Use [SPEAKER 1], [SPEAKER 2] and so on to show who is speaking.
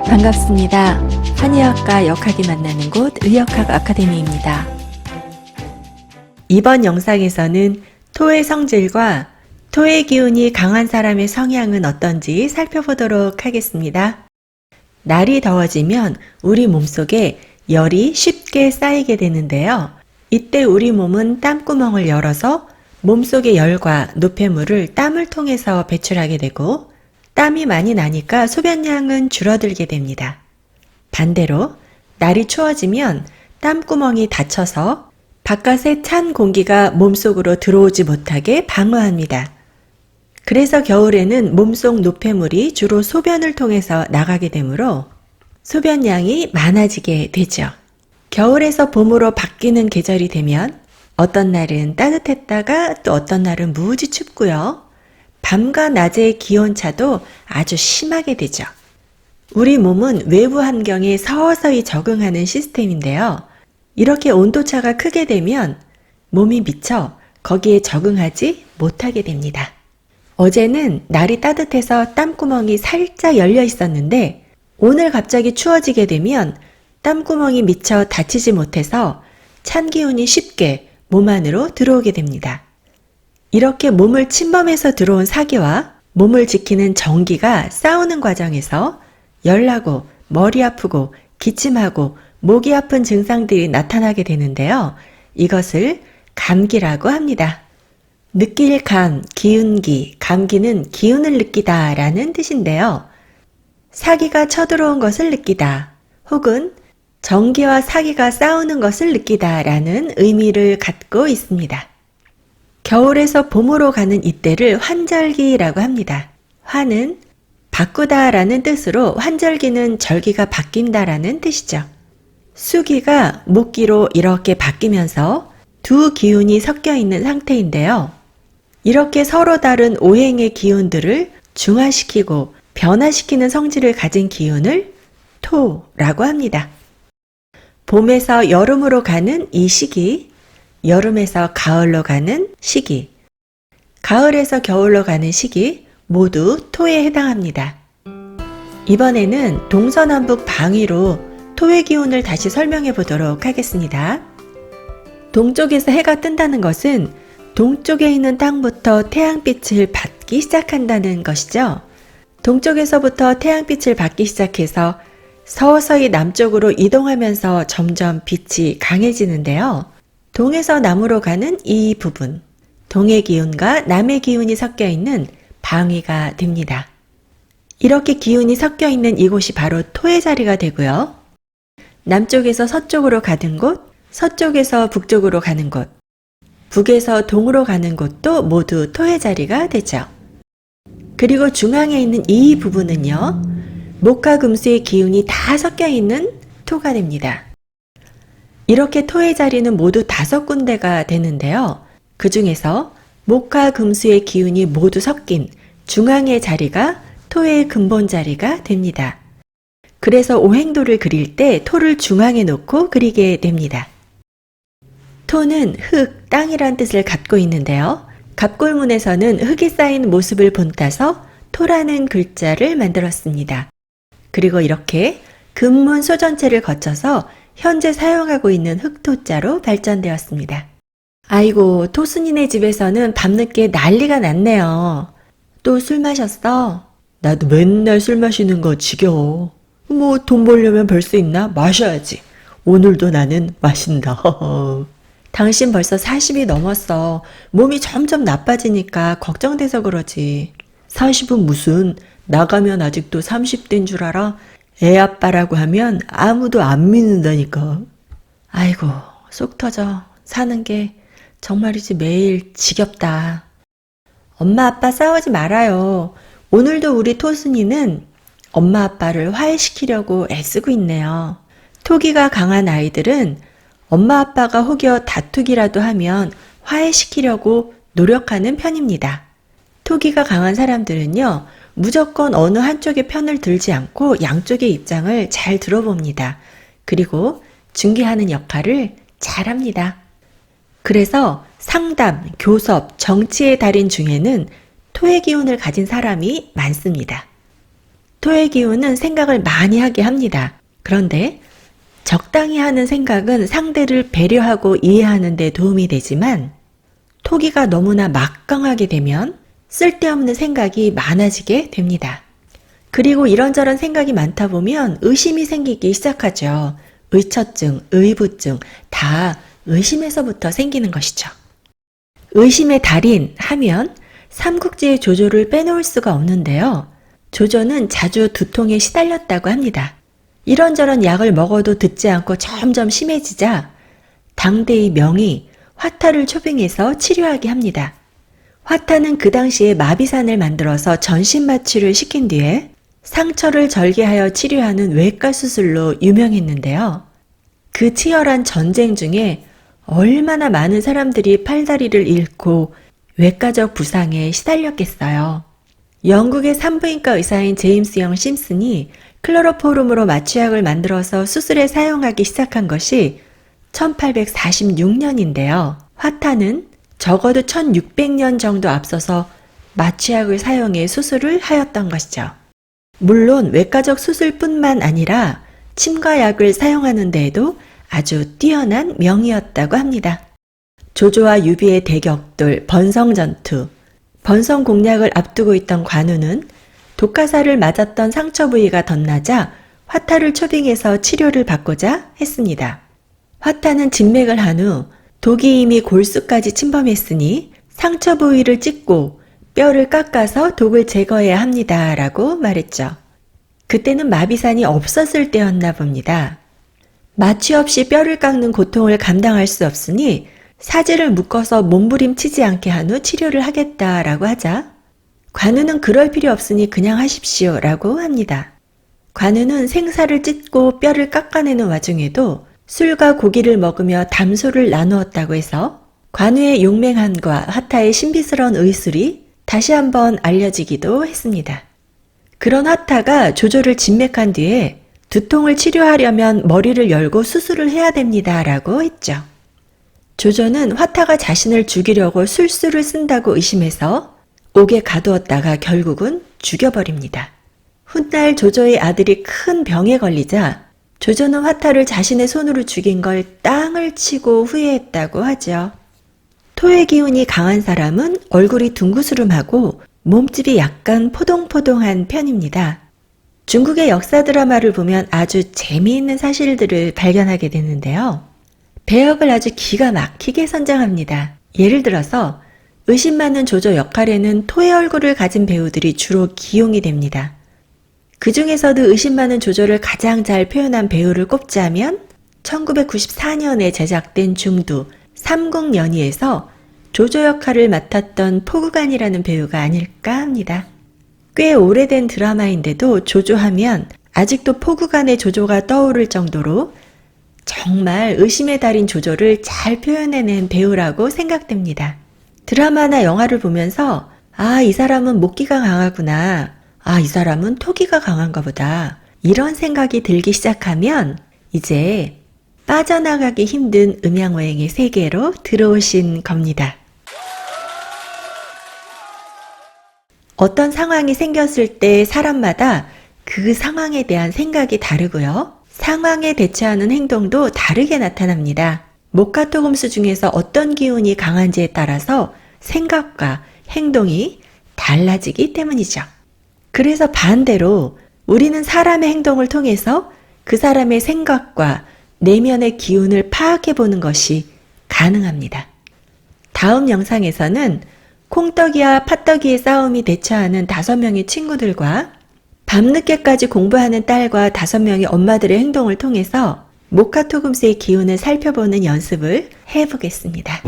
[SPEAKER 1] 반갑습니다. 한의학과 역학이 만나는 곳 의역학 아카데미입니다. 이번 영상에서는 토의 성질과 토의 기운이 강한 사람의 성향은 어떤지 살펴보도록 하겠습니다. 날이 더워지면 우리 몸속에 열이 쉽게 쌓이게 되는데요. 이때 우리 몸은 땀구멍을 열어서 몸속의 열과 노폐물을 땀을 통해서 배출하게 되고 땀이 많이 나니까 소변량은 줄어들게 됩니다. 반대로 날이 추워지면 땀구멍이 닫혀서 바깥의 찬 공기가 몸속으로 들어오지 못하게 방어합니다. 그래서 겨울에는 몸속 노폐물이 주로 소변을 통해서 나가게 되므로 소변량이 많아지게 되죠. 겨울에서 봄으로 바뀌는 계절이 되면 어떤 날은 따뜻했다가 또 어떤 날은 무지 춥고요. 밤과 낮의 기온차도 아주 심하게 되죠. 우리 몸은 외부 환경에 서서히 적응하는 시스템인데요. 이렇게 온도차가 크게 되면 몸이 미쳐 거기에 적응하지 못하게 됩니다. 어제는 날이 따뜻해서 땀구멍이 살짝 열려 있었는데 오늘 갑자기 추워지게 되면 땀구멍이 미쳐 닫히지 못해서 찬 기운이 쉽게 몸 안으로 들어오게 됩니다. 이렇게 몸을 침범해서 들어온 사기와 몸을 지키는 정기가 싸우는 과정에서 열나고 머리 아프고 기침하고 목이 아픈 증상들이 나타나게 되는데요. 이것을 감기라고 합니다. 느낄 감, 기운기, 감기는 기운을 느끼다 라는 뜻인데요. 사기가 쳐들어온 것을 느끼다 혹은 정기와 사기가 싸우는 것을 느끼다 라는 의미를 갖고 있습니다. 겨울에서 봄으로 가는 이때를 환절기라고 합니다. 환은 바꾸다 라는 뜻으로 환절기는 절기가 바뀐다 라는 뜻이죠. 수기가 목기로 이렇게 바뀌면서 두 기운이 섞여 있는 상태인데요. 이렇게 서로 다른 오행의 기운들을 중화시키고 변화시키는 성질을 가진 기운을 토라고 합니다. 봄에서 여름으로 가는 이 시기, 여름에서 가을로 가는 시기, 가을에서 겨울로 가는 시기 모두 토에 해당합니다. 이번에는 동서남북 방위로 토의 기운을 다시 설명해 보도록 하겠습니다. 동쪽에서 해가 뜬다는 것은 동쪽에 있는 땅부터 태양빛을 받기 시작한다는 것이죠. 동쪽에서부터 태양빛을 받기 시작해서 서서히 남쪽으로 이동하면서 점점 빛이 강해지는데요. 동에서 남으로 가는 이 부분, 동의 기운과 남의 기운이 섞여 있는 방위가 됩니다. 이렇게 기운이 섞여 있는 이곳이 바로 토의 자리가 되고요. 남쪽에서 서쪽으로 가는 곳, 서쪽에서 북쪽으로 가는 곳, 북에서 동으로 가는 곳도 모두 토의 자리가 되죠. 그리고 중앙에 있는 이 부분은요, 목화 금수의 기운이 다 섞여 있는 토가 됩니다. 이렇게 토의 자리는 모두 5군데가 되는데요. 그 중에서 목화 금수의 기운이 모두 섞인 중앙의 자리가 토의 근본 자리가 됩니다. 그래서 오행도를 그릴 때 토를 중앙에 놓고 그리게 됩니다. 토는 흙, 땅이란 뜻을 갖고 있는데요. 갑골문에서는 흙이 쌓인 모습을 본따서 토라는 글자를 만들었습니다. 그리고 이렇게 금문 소전체를 거쳐서 현재 사용하고 있는 흑토자로 발전되었습니다. 아이고, 토순이네 집에서는 밤늦게 난리가 났네요. 또 술 마셨어? 나도 맨날 술 마시는 거 지겨워. 뭐 돈 벌려면 벌 수 있나? 마셔야지. 오늘도 나는 마신다. 당신 벌써 40이 넘었어. 몸이 점점 나빠지니까 걱정돼서 그러지. 40은 무슨, 나가면 아직도 30대인 줄 알아? 애 아빠라고 하면 아무도 안 믿는다니까. 아이고, 속 터져. 사는 게 정말이지 매일 지겹다. 엄마 아빠 싸우지 말아요. 오늘도 우리 토순이는 엄마 아빠를 화해시키려고 애쓰고 있네요. 토기가 강한 아이들은 엄마 아빠가 혹여 다투기라도 하면 화해시키려고 노력하는 편입니다. 토기가 강한 사람들은요, 무조건 어느 한쪽의 편을 들지 않고 양쪽의 입장을 잘 들어봅니다. 그리고 중개하는 역할을 잘합니다. 그래서 상담, 교섭, 정치의 달인 중에는 토의 기운을 가진 사람이 많습니다. 토의 기운은 생각을 많이 하게 합니다. 그런데 적당히 하는 생각은 상대를 배려하고 이해하는 데 도움이 되지만 토기가 너무나 막강하게 되면 쓸데없는 생각이 많아지게 됩니다. 그리고 이런저런 생각이 많다 보면 의심이 생기기 시작하죠. 의처증, 의부증 다 의심에서부터 생기는 것이죠. 의심의 달인 하면 삼국지의 조조를 빼놓을 수가 없는데요. 조조는 자주 두통에 시달렸다고 합니다. 이런저런 약을 먹어도 듣지 않고 점점 심해지자 당대의 명의 화타를 초빙해서 치료하게 합니다. 화타는 그 당시에 마비산을 만들어서 전신마취를 시킨 뒤에 상처를 절개하여 치료하는 외과 수술로 유명했는데요. 그 치열한 전쟁 중에 얼마나 많은 사람들이 팔다리를 잃고 외과적 부상에 시달렸겠어요. 영국의 산부인과 의사인 제임스 영 심슨이 클로로포름으로 마취약을 만들어서 수술에 사용하기 시작한 것이 1846년인데요. 화타는 적어도 1600년 정도 앞서서 마취약을 사용해 수술을 하였던 것이죠. 물론 외과적 수술뿐만 아니라 침과 약을 사용하는 데에도 아주 뛰어난 명의였다고 합니다. 조조와 유비의 대격돌, 번성전투, 번성 공략을 앞두고 있던 관우는 독가사를 맞았던 상처 부위가 덧나자 화타를 초빙해서 치료를 받고자 했습니다. 화타는 진맥을 한 후 독이 이미 골수까지 침범했으니 상처 부위를 찢고 뼈를 깎아서 독을 제거해야 합니다. 라고 말했죠. 그때는 마비산이 없었을 때였나 봅니다. 마취 없이 뼈를 깎는 고통을 감당할 수 없으니 사지를 묶어서 몸부림치지 않게 한 후 치료를 하겠다라고 하자 관우는 그럴 필요 없으니 그냥 하십시오 라고 합니다. 관우는 생사를 찢고 뼈를 깎아내는 와중에도 술과 고기를 먹으며 담소를 나누었다고 해서 관우의 용맹함과 화타의 신비스러운 의술이 다시 한번 알려지기도 했습니다. 그런 화타가 조조를 진맥한 뒤에 두통을 치료하려면 머리를 열고 수술을 해야 됩니다 라고 했죠. 조조는 화타가 자신을 죽이려고 술수를 쓴다고 의심해서 옥에 가두었다가 결국은 죽여버립니다. 훗날 조조의 아들이 큰 병에 걸리자 조조는 화타를 자신의 손으로 죽인 걸 땅을 치고 후회했다고 하죠. 토의 기운이 강한 사람은 얼굴이 둥구스름하고 몸집이 약간 포동포동한 편입니다. 중국의 역사 드라마를 보면 아주 재미있는 사실들을 발견하게 되는데요. 배역을 아주 기가 막히게 선정합니다. 예를 들어서 의심 많은 조조 역할에는 토의 얼굴을 가진 배우들이 주로 기용이 됩니다. 그 중에서도 의심 많은 조조를 가장 잘 표현한 배우를 꼽자면 1994년에 제작된 중두 삼국연의에서 조조 역할을 맡았던 포구간이라는 배우가 아닐까 합니다. 꽤 오래된 드라마인데도 조조하면 아직도 포구간의 조조가 떠오를 정도로 정말 의심의 달인 조조를 잘 표현해낸 배우라고 생각됩니다. 드라마나 영화를 보면서 이 사람은 목기가 강하구나. 이 사람은 토기가 강한가 보다. 이런 생각이 들기 시작하면 이제 빠져나가기 힘든 음양오행의 세계로 들어오신 겁니다. 어떤 상황이 생겼을 때 사람마다 그 상황에 대한 생각이 다르고요. 상황에 대처하는 행동도 다르게 나타납니다. 목화토금수 중에서 어떤 기운이 강한지에 따라서 생각과 행동이 달라지기 때문이죠. 그래서 반대로 우리는 사람의 행동을 통해서 그 사람의 생각과 내면의 기운을 파악해 보는 것이 가능합니다. 다음 영상에서는 콩떡이와 팥떡이의 싸움이 대처하는 5명의 친구들과 밤늦게까지 공부하는 딸과 5명의 엄마들의 행동을 통해서 목화토금수의 기운을 살펴보는 연습을 해보겠습니다.